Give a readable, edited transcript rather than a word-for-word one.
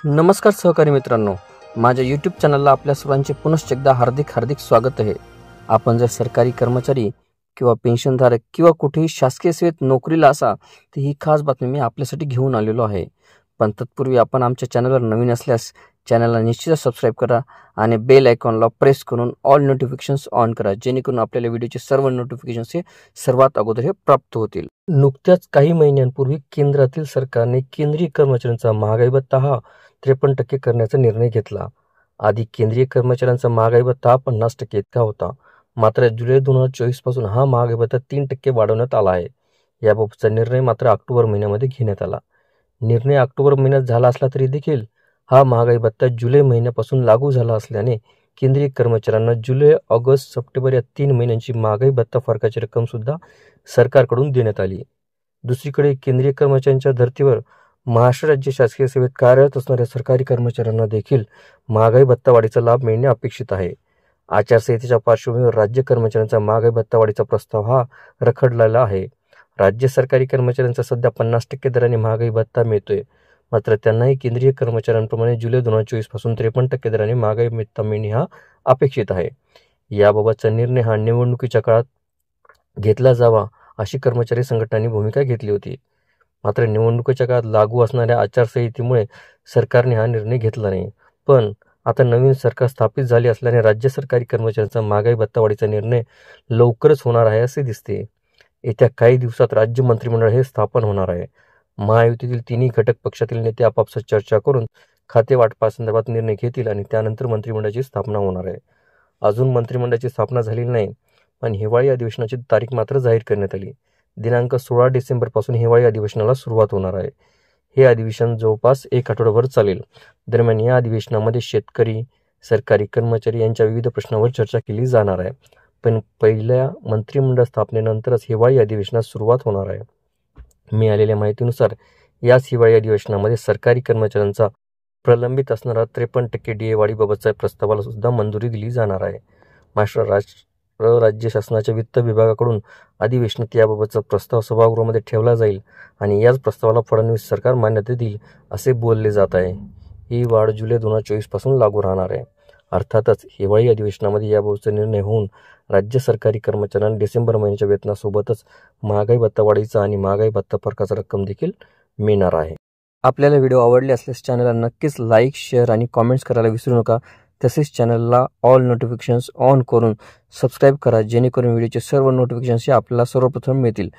नमस्कार सहकारी मित्रांनो, माझ्या यूट्यूब चॅनलला आपल्या सर्वांचे पुनश्च एकदा हार्दिक स्वागत आहे. आपण जर सरकारी कर्मचारी किंवा पेन्शनधारक किंवा कुठेही शासकीय सेवेत नोकरीला असा तर ही खास बातमी मी आपल्यासाठी घेऊन आलेलो आहे. पण तत्पूर्वी आपण आमच्या चॅनलवर नवीन असल्यास चॅनलला निश्चितच सबस्क्राईब करा आणि बेल आयकॉनला प्रेस करून ऑल नोटिफिकेशन्स ऑन करा, जेणेकरून आपल्याला व्हिडिओचे सर्व नोटिफिकेशन्स हे सर्वात अगोदर हे प्राप्त होतील. नुकत्याच काही महिन्यांपूर्वी केंद्रातील सरकारने केंद्रीय कर्मचाऱ्यांचा महागाई भत्ता हा 53% करण्याचा निर्णय घेतला. आधी केंद्रीय कर्मचाऱ्यांचा महागाई भत्ता 50% इतका होता. मात्र जुलै 2024 पासून हा महागाई भत्ता 3% वाढवण्यात आला आहे. याबाबतचा निर्णय मात्र ऑक्टोबर महिन्यामध्ये घेण्यात आला. निर्णय ऑक्टोबर महिन्यात झाला असला तरी देखील हा महागाई भत्ता जुलै महिन्यापासून लागू झाला असल्याने केंद्रीय कर्मचाऱ्यांना जुलै, ऑगस्ट, सप्टेंबर या 3 महिन्यांची महागाई भत्ता फरकाची रक्कम सुद्धा सरकारकडून देण्यात आली. दुसरीकडे केंद्रीय कर्मचाऱ्यांच्या धर्तीवर महाराष्ट्र राज्य शासकीय सेवेत कार्यरत असणाऱ्या सरकारी कर्मचाऱ्यांना देखील महागाई भत्ता वाढीचा लाभ मिळणे अपेक्षित आहे. आचारसंहितेच्या पार्श्वभूमीवर राज्य कर्मचाऱ्यांचा महागाई भत्ता वाढीचा प्रस्ताव हा रखडलेला आहे. राज्य सरकारी कर्मचाऱ्यांचा सध्या 50% दराने महागाई भत्ता मिळतोय. मात्र त्यांनाही केंद्रीय कर्मचाऱ्यांप्रमाणे जुलै 2024 पासून 53% दराने महागाई भत्ता मिळणे हा अपेक्षित आहे. याबाबतचा निर्णय हा निवडणुकीच्या काळात घेतला जावा अशी कर्मचारी संघटनांनी भूमिका घेतली होती. मात्र निवडणुकीच्या काळात लागू असणाऱ्या आचारसंहितेमुळे सरकारने हा निर्णय घेतला नाही. पण आता नवीन सरकार स्थापित झाले असल्याने राज्य सरकारी कर्मचाऱ्यांचा महागाई भत्ता वाढीचा निर्णय लवकरच होणार आहे असे दिसते. येत्या काही दिवसात राज्य मंत्रिमंडळ हे स्थापन होणार आहे. महायुतीतील तिन्ही घटक पक्षातील नेते आपापसात चर्चा करून खाते वाटपासंदर्भात निर्णय घेतील आणि त्यानंतर मंत्रिमंडळाची स्थापना होणार आहे. अजून मंत्रिमंडळाची स्थापना झालेली नाही, पण हिवाळी अधिवेशनाची तारीख मात्र जाहीर करण्यात आली. दिनांक 16 डिसेंबरपासून हिवाळी अधिवेशनाला सुरुवात होणार आहे. हे अधिवेशन जवळपास 1 आठवडाभर चालेल. दरम्यान या अधिवेशनामध्ये शेतकरी, सरकारी कर्मचारी यांच्या विविध प्रश्नांवर चर्चा केली जाणार आहे. पण पहिल्या मंत्रिमंडळ स्थापनेनंतरच हिवाळी अधिवेशनास सुरुवात होणार आहे. मिळालेल्या माहितीनुसार याच हिवाळी अधिवेशनामध्ये सरकारी कर्मचाऱ्यांचा प्रलंबित असणारा 53% DA वाढीबाबतच्या प्रस्तावाला सुद्धा मंजुरी दिली जाणार आहे. महाराष्ट्र राज्य शासनाच्या वित्त विभागाकडून अधिवेशनात याबाबतचा प्रस्ताव सभागृहामध्ये ठेवला जाईल आणि याच प्रस्तावाला फडणवीस सरकार मान्यता देईल असे बोलले जात आहे. ही वाढ जुलै 2024 पासून लागू राहणार आहे. अर्थातच हिवाळी अधिवेशनामध्ये याबाबतचा निर्णय होऊन राज्य सरकारी कर्मचाऱ्यांना डिसेंबर महिन्याच्या वेतनासोबतच महागाई भत्ता वाढीचा आणि महागाई भत्ता फरकाचा रक्कम देखील मिळणार आहे. आपल्याला व्हिडिओ आवडले असल्यास चॅनलला नक्कीच लाईक, शेअर आणि कॉमेंट्स करायला विसरू नका. तसेच चॅनलला ऑल नोटिफिकेशन्स ऑन करून सबस्क्राईब करा, जेणेकरून व्हिडिओचे सर्व नोटिफिकेशन्स आपल्याला सर्वप्रथम मिळतील.